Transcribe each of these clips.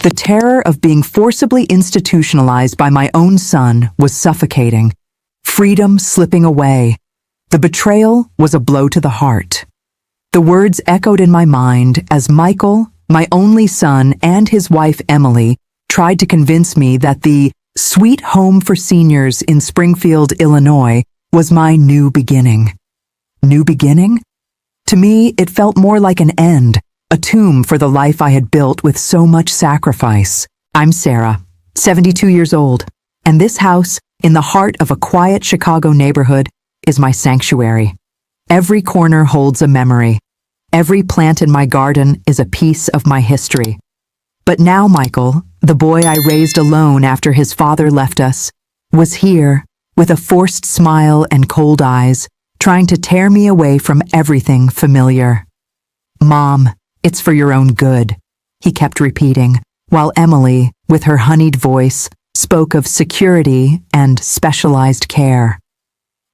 The terror of being forcibly institutionalized by my own son was suffocating. Freedom slipping away. The betrayal was a blow to the heart. The words echoed in my mind as Michael, my only son, and his wife Emily tried to convince me that the sweet home for seniors in Springfield, Illinois, was my new beginning. New beginning? To me, it felt more like an end, a tomb for the life I had built with so much sacrifice. I'm Sarah, 72 years old, and this house, in the heart of a quiet Chicago neighborhood, is my sanctuary. Every corner holds a memory. Every plant in my garden is a piece of my history. But now Michael, the boy I raised alone after his father left us, was here, with a forced smile and cold eyes, trying to tear me away from everything familiar. "Mom, it's for your own good," he kept repeating, while Emily, with her honeyed voice, spoke of security and specialized care.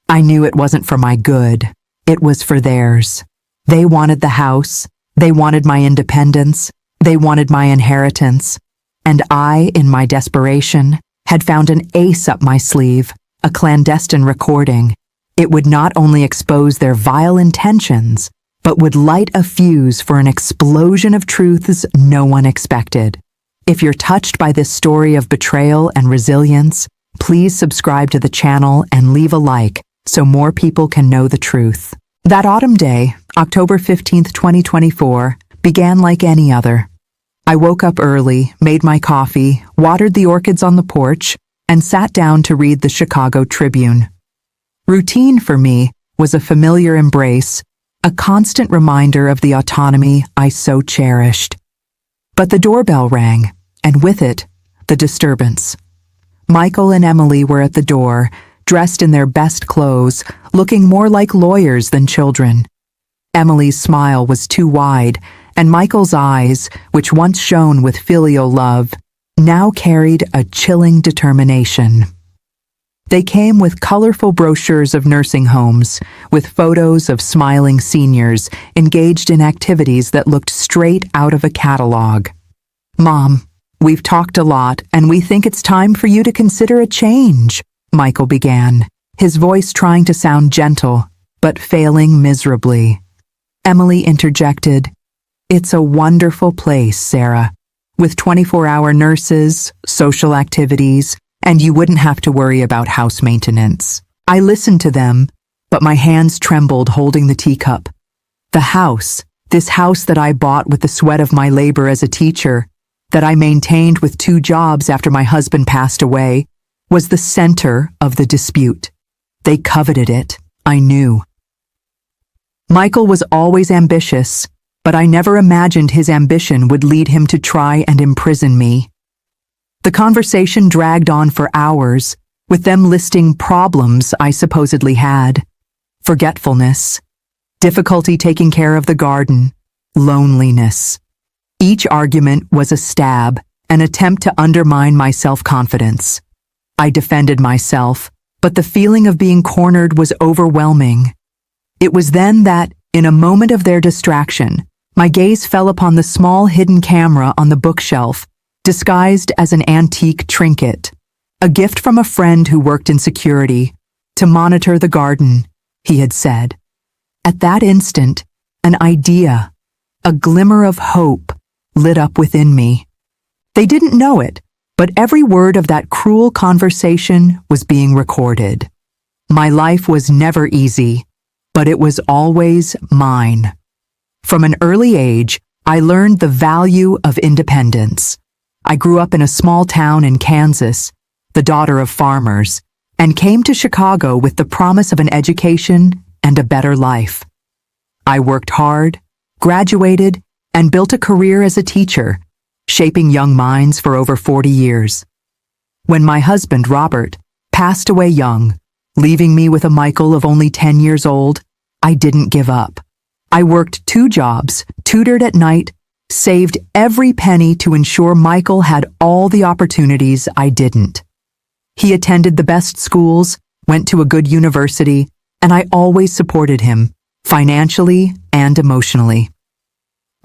I knew it wasn't for my good. It was for theirs. They wanted the house. They wanted my independence. They wanted my inheritance. And I, in my desperation, had found an ace up my sleeve, a clandestine recording. It would not only expose their vile intentions, but would light a fuse for an explosion of truths no one expected. If you're touched by this story of betrayal and resilience, please subscribe to the channel and leave a like so more people can know the truth. That autumn day, October 15th, 2024, began like any other. I woke up early, made my coffee, watered the orchids on the porch, and sat down to read the Chicago Tribune. Routine for me was a familiar embrace, a constant reminder of the autonomy I so cherished. But the doorbell rang, and with it, the disturbance. Michael and Emily were at the door, dressed in their best clothes, looking more like lawyers than children. Emily's smile was too wide, and Michael's eyes, which once shone with filial love, now carried a chilling determination. They came with colorful brochures of nursing homes, with photos of smiling seniors engaged in activities that looked straight out of a catalog. "Mom, we've talked a lot, and we think it's time for you to consider a change," Michael began, his voice trying to sound gentle, but failing miserably. Emily interjected, "It's a wonderful place, Sarah, with 24-hour nurses, social activities, and you wouldn't have to worry about house maintenance." I listened to them, but my hands trembled holding the teacup. The house, this house that I bought with the sweat of my labor as a teacher, that I maintained with 2 jobs after my husband passed away, was the center of the dispute. They coveted it, I knew. Michael was always ambitious, but I never imagined his ambition would lead him to try and imprison me. The conversation dragged on for hours, with them listing problems I supposedly had: forgetfulness, difficulty taking care of the garden, loneliness. Each argument was a stab, an attempt to undermine my self-confidence. I defended myself, but the feeling of being cornered was overwhelming. It was then that, in a moment of their distraction, my gaze fell upon the small hidden camera on the bookshelf, disguised as an antique trinket, a gift from a friend who worked in security, to monitor the garden, he had said. At that instant, an idea, a glimmer of hope, lit up within me. They didn't know it, but every word of that cruel conversation was being recorded. My life was never easy, but it was always mine. From an early age, I learned the value of independence. I grew up in a small town in Kansas, the daughter of farmers, and came to Chicago with the promise of an education and a better life. I worked hard, graduated, and built a career as a teacher, shaping young minds for over 40 years. When my husband, Robert, passed away young, leaving me with a Michael of only 10 years old, I didn't give up. I worked 2 jobs, tutored at night, saved every penny to ensure Michael had all the opportunities I didn't. He attended the best schools, went to a good university, and I always supported him, financially and emotionally.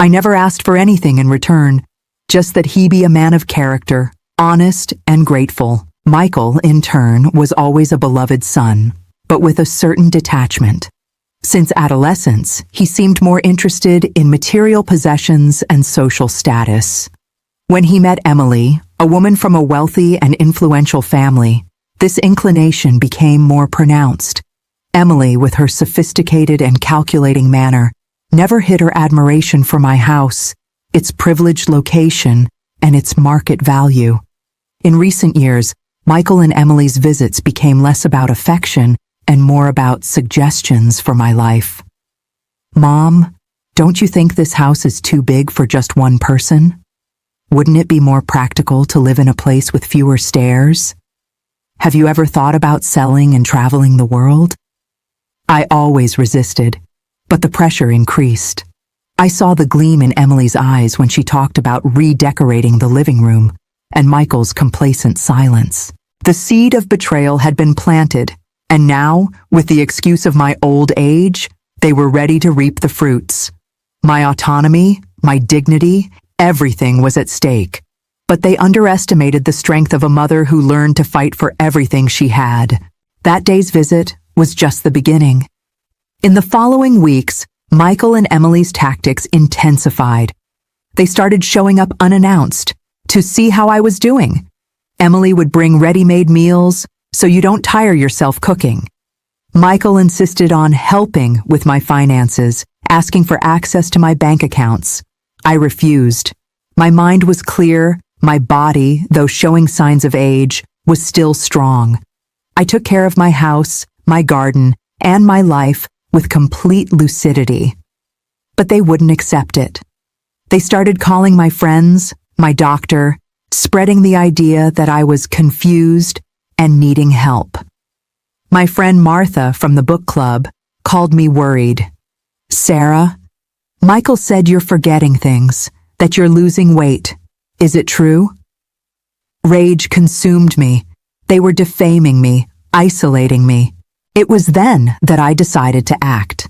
I never asked for anything in return, just that he be a man of character, honest and grateful. Michael, in turn, was always a beloved son, but with a certain detachment. Since adolescence, he seemed more interested in material possessions and social status. When he met Emily, a woman from a wealthy and influential family, this inclination became more pronounced. Emily, with her sophisticated and calculating manner, never hid her admiration for my house, its privileged location, and its market value. In recent years, Michael and Emily's visits became less about affection and more about suggestions for my life. "Mom, don't you think this house is too big for just one person? Wouldn't it be more practical to live in a place with fewer stairs? Have you ever thought about selling and traveling the world?" I always resisted, but the pressure increased. I saw the gleam in Emily's eyes when she talked about redecorating the living room, and Michael's complacent silence. The seed of betrayal had been planted, and now, with the excuse of my old age, they were ready to reap the fruits. My autonomy, my dignity, everything was at stake. But they underestimated the strength of a mother who learned to fight for everything she had. That day's visit was just the beginning. In the following weeks, Michael and Emily's tactics intensified. They started showing up unannounced to see how I was doing. Emily would bring ready-made meals, so you don't tire yourself cooking. Michael insisted on helping with my finances, asking for access to my bank accounts. I refused. My mind was clear, my body, though showing signs of age, was still strong. I took care of my house, my garden, and my life with complete lucidity. But they wouldn't accept it. They started calling my friends, my doctor, spreading the idea that I was confused and needing help. My friend Martha from the book club called me worried. "Sarah, Michael said you're forgetting things, that you're losing weight. Is it true?" Rage consumed me. They were defaming me, isolating me. It was then that I decided to act.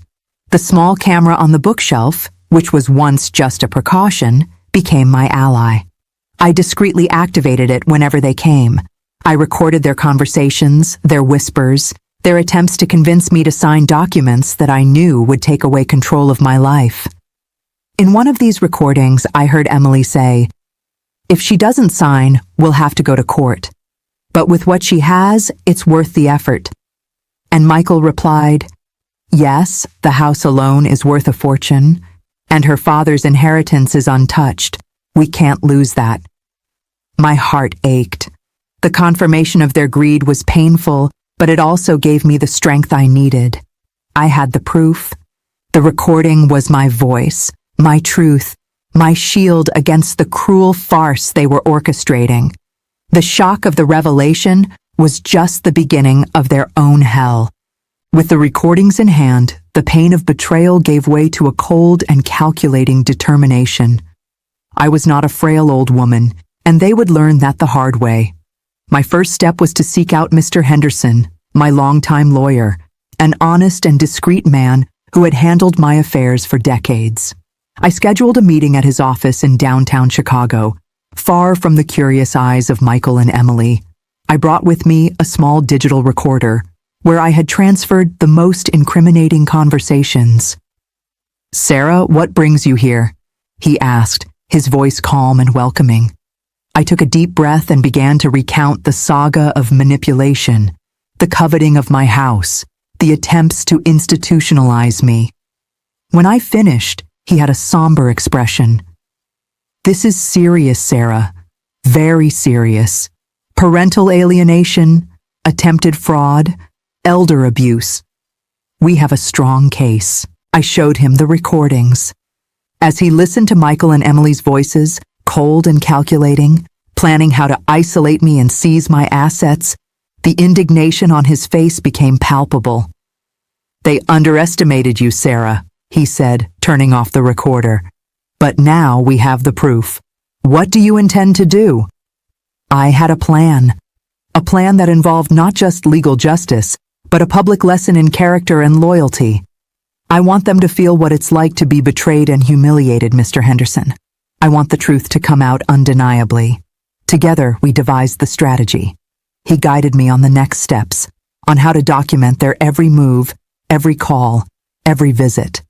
The small camera on the bookshelf, which was once just a precaution, became my ally. I discreetly activated it whenever they came. I recorded their conversations, their whispers, their attempts to convince me to sign documents that I knew would take away control of my life. In one of these recordings, I heard Emily say, "If she doesn't sign, we'll have to go to court. But with what she has, it's worth the effort." And Michael replied, "Yes, the house alone is worth a fortune, and her father's inheritance is untouched. We can't lose that." My heart ached. The confirmation of their greed was painful, but it also gave me the strength I needed. I had the proof. The recording was my voice, my truth, my shield against the cruel farce they were orchestrating. The shock of the revelation was just the beginning of their own hell. With the recordings in hand, the pain of betrayal gave way to a cold and calculating determination. I was not a frail old woman, and they would learn that the hard way. My first step was to seek out Mr. Henderson, my longtime lawyer, an honest and discreet man who had handled my affairs for decades. I scheduled a meeting at his office in downtown Chicago, far from the curious eyes of Michael and Emily. I brought with me a small digital recorder, where I had transferred the most incriminating conversations. "Sarah, what brings you here?" he asked, his voice calm and welcoming. I took a deep breath and began to recount the saga of manipulation, the coveting of my house, the attempts to institutionalize me. When I finished, he had a somber expression. "This is serious, Sarah. Very serious. Parental alienation, attempted fraud, elder abuse. We have a strong case." I showed him the recordings. As he listened to Michael and Emily's voices, cold and calculating, planning how to isolate me and seize my assets, the indignation on his face became palpable. "They underestimated you, Sarah," he said, turning off the recorder. "But now we have the proof. What do you intend to do?" I had a plan that involved not just legal justice, but a public lesson in character and loyalty. "I want them to feel what it's like to be betrayed and humiliated, Mr. Henderson. I want the truth to come out undeniably. Together, we devised the strategy. He guided me on the next steps, on how to document their every move, every call, every visit.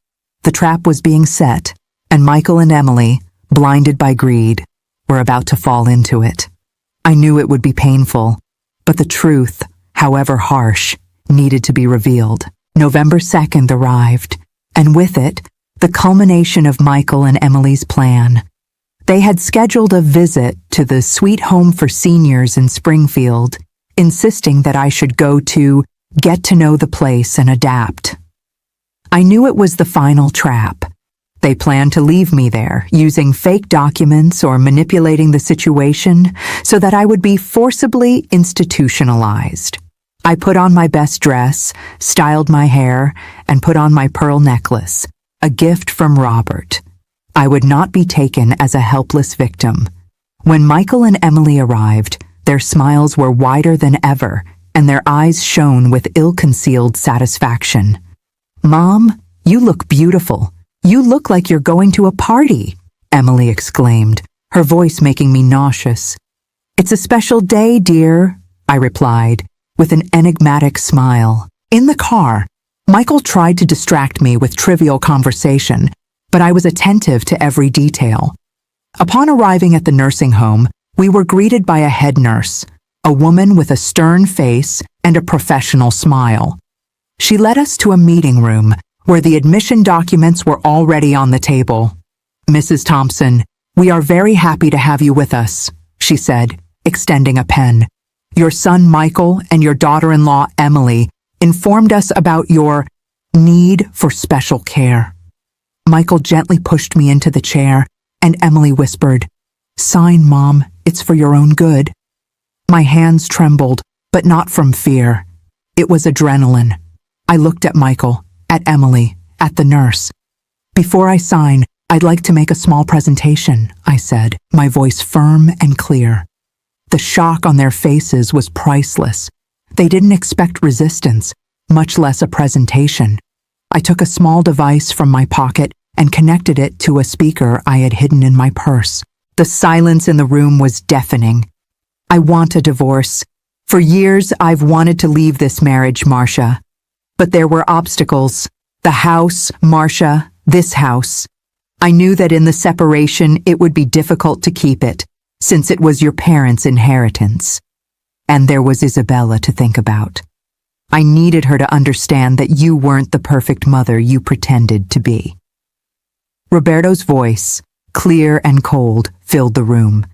The trap was being set, and Michael and Emily, blinded by greed, were about to fall into it. I knew it would be painful, but the truth, however harsh, needed to be revealed. November 2nd arrived, and with it, the culmination of Michael and Emily's plan. They had scheduled a visit to the Sweet Home for Seniors in Springfield, insisting that I should go to get to know the place and adapt. I knew it was the final trap. They planned to leave me there, using fake documents or manipulating the situation so that I would be forcibly institutionalized. I put on my best dress, styled my hair, and put on my pearl necklace, a gift from Robert. I would not be taken as a helpless victim. When Michael and Emily arrived, their smiles were wider than ever, and their eyes shone with ill-concealed satisfaction. "Mom, you look beautiful. You look like you're going to a party," Emily exclaimed, her voice making me nauseous. "It's a special day, dear," I replied, with an enigmatic smile. In the car, Michael tried to distract me with trivial conversation, but I was attentive to every detail. Upon arriving at the nursing home, we were greeted by a head nurse, a woman with a stern face and a professional smile. She led us to a meeting room where the admission documents were already on the table. "Mrs. Thompson, we are very happy to have you with us," she said, extending a pen. "Your son Michael and your daughter-in-law Emily informed us about your need for special care." Michael gently pushed me into the chair, and Emily whispered, "Sign, Mom, it's for your own good." My hands trembled, but not from fear. It was adrenaline. I looked at Michael, at Emily, at the nurse. "Before I sign, I'd like to make a small presentation," I said, my voice firm and clear. The shock on their faces was priceless. They didn't expect resistance, much less a presentation. I took a small device from my pocket and connected it to a speaker I had hidden in my purse. The silence in the room was deafening. "I want a divorce. For years, I've wanted to leave this marriage, Marcia. But there were obstacles. The house, Marcia, this house. I knew that in the separation it would be difficult to keep it, since it was your parents' inheritance. And there was Isabella to think about. I needed her to understand that you weren't the perfect mother you pretended to be." Roberto's voice, clear and cold, filled the room.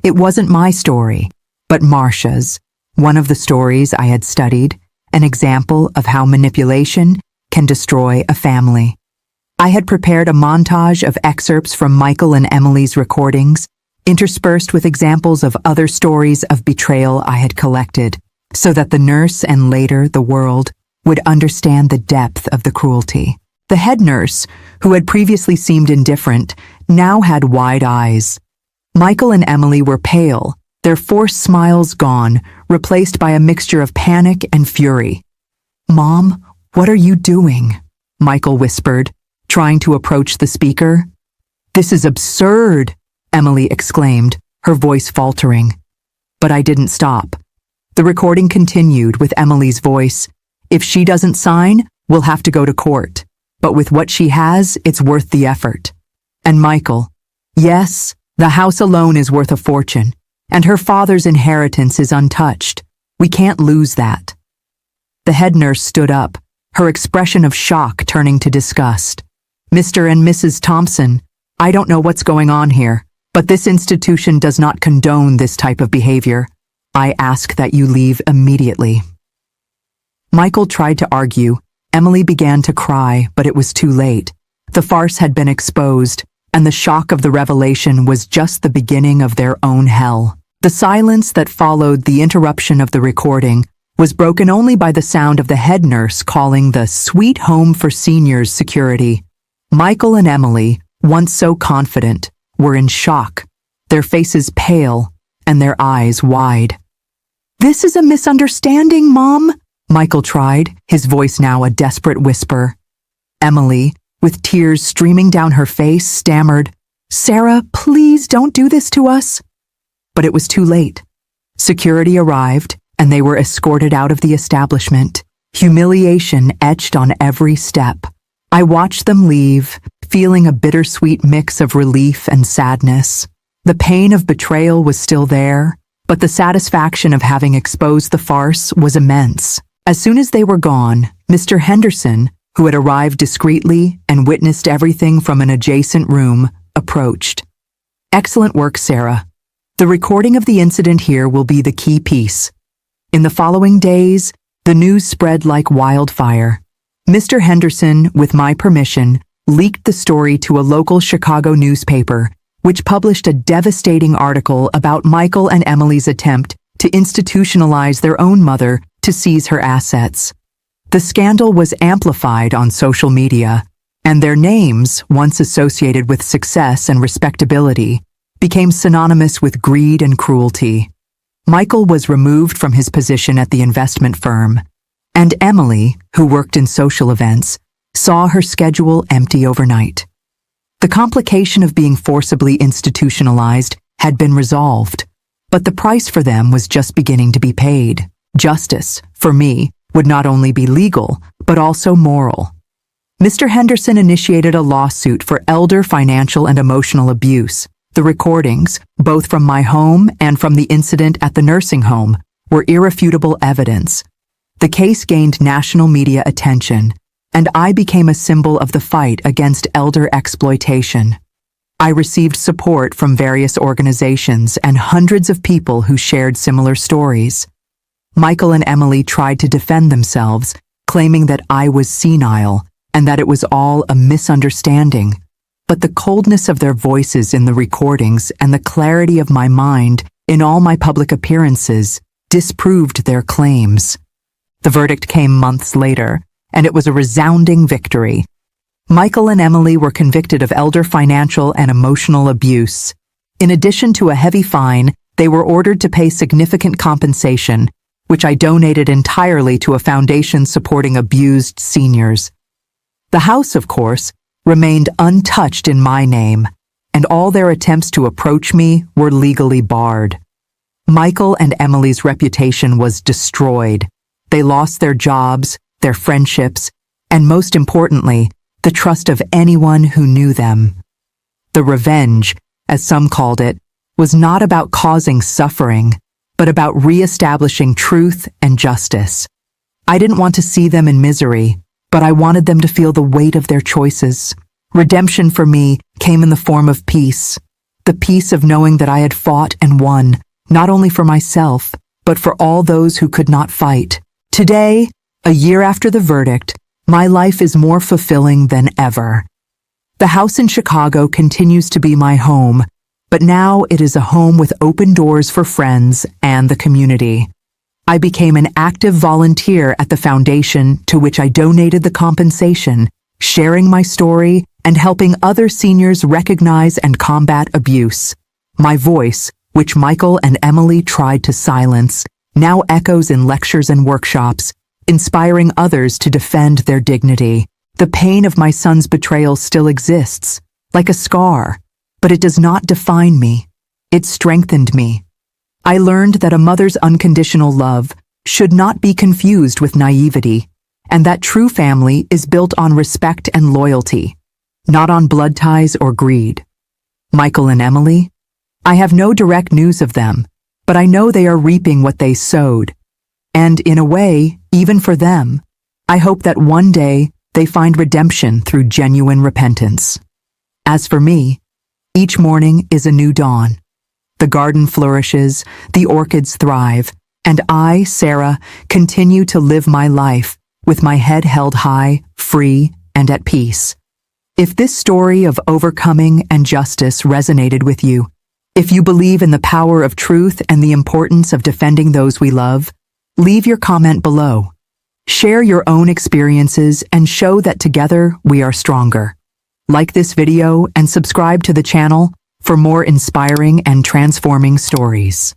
It wasn't my story, but Marcia's, one of the stories I had studied, an example of how manipulation can destroy a family. I had prepared a montage of excerpts from Michael and Emily's recordings, interspersed with examples of other stories of betrayal I had collected, so that the nurse and later the world would understand the depth of the cruelty. The head nurse, who had previously seemed indifferent, now had wide eyes. Michael and Emily were pale, their forced smiles gone, replaced by a mixture of panic and fury. "Mom, what are you doing?" Michael whispered, trying to approach the speaker. "This is absurd," Emily exclaimed, her voice faltering. But I didn't stop. The recording continued with Emily's voice. "If she doesn't sign, we'll have to go to court. But with what she has, it's worth the effort." And Michael, "Yes, the house alone is worth a fortune, and her father's inheritance is untouched. We can't lose that." The head nurse stood up, her expression of shock turning to disgust. "Mr. and Mrs. Thompson, I don't know what's going on here, but this institution does not condone this type of behavior. I ask that you leave immediately." Michael tried to argue. Emily began to cry, but it was too late. The farce had been exposed, and the shock of the revelation was just the beginning of their own hell. The silence that followed the interruption of the recording was broken only by the sound of the head nurse calling the Sweet Home for Seniors security. Michael and Emily, once so confident, were in shock, their faces pale and their eyes wide. "This is a misunderstanding, Mom," Michael tried, his voice now a desperate whisper. Emily, with tears streaming down her face, stammered, "Sarah, please don't do this to us." But it was too late. Security arrived, and they were escorted out of the establishment, humiliation etched on every step. I watched them leave, feeling a bittersweet mix of relief and sadness. The pain of betrayal was still there, but the satisfaction of having exposed the farce was immense. As soon as they were gone, Mr. Henderson, who had arrived discreetly and witnessed everything from an adjacent room, approached. "Excellent work, Sarah. The recording of the incident here will be the key piece." In the following days, the news spread like wildfire. Mr. Henderson, with my permission, leaked the story to a local Chicago newspaper, which published a devastating article about Michael and Emily's attempt to institutionalize their own mother to seize her assets. The scandal was amplified on social media, and their names, once associated with success and respectability, became synonymous with greed and cruelty. Michael was removed from his position at the investment firm, and Emily, who worked in social events, saw her schedule empty overnight. The complication of being forcibly institutionalized had been resolved, but the price for them was just beginning to be paid. Justice, for me, would not only be legal, but also moral. Mr. Henderson initiated a lawsuit for elder financial and emotional abuse. The recordings, both from my home and from the incident at the nursing home, were irrefutable evidence. The case gained national media attention, and I became a symbol of the fight against elder exploitation. I received support from various organizations and hundreds of people who shared similar stories. Michael and Emily tried to defend themselves, claiming that I was senile and that it was all a misunderstanding. But the coldness of their voices in the recordings and the clarity of my mind in all my public appearances disproved their claims. The verdict came months later, and it was a resounding victory. Michael and Emily were convicted of elder financial and emotional abuse. In addition to a heavy fine, they were ordered to pay significant compensation, which I donated entirely to a foundation supporting abused seniors. The house, of course, remained untouched in my name, and all their attempts to approach me were legally barred. Michael and Emily's reputation was destroyed. They lost their jobs, their friendships, and most importantly, the trust of anyone who knew them. The revenge, as some called it, was not about causing suffering, but about re-establishing truth and justice. I didn't want to see them in misery, but I wanted them to feel the weight of their choices. Redemption for me came in the form of peace, the peace of knowing that I had fought and won, not only for myself, but for all those who could not fight. Today, a year after the verdict, my life is more fulfilling than ever. The house in Chicago continues to be my home, but now it is a home with open doors for friends and the community. I became an active volunteer at the foundation to which I donated the compensation, sharing my story and helping other seniors recognize and combat abuse. My voice, which Michael and Emily tried to silence, now echoes in lectures and workshops, inspiring others to defend their dignity. The pain of my son's betrayal still exists, like a scar, but it does not define me. It strengthened me. I learned that a mother's unconditional love should not be confused with naivety, and that true family is built on respect and loyalty, not on blood ties or greed. Michael and Emily? I have no direct news of them, but I know they are reaping what they sowed. And in a way, even for them, I hope that one day they find redemption through genuine repentance. As for me, each morning is a new dawn. The garden flourishes, the orchids thrive, and I, Sarah, continue to live my life with my head held high, free, and at peace. If this story of overcoming and justice resonated with you, if you believe in the power of truth and the importance of defending those we love, leave your comment below. Share your own experiences and show that together we are stronger. Like this video and subscribe to the channel for more inspiring and transforming stories.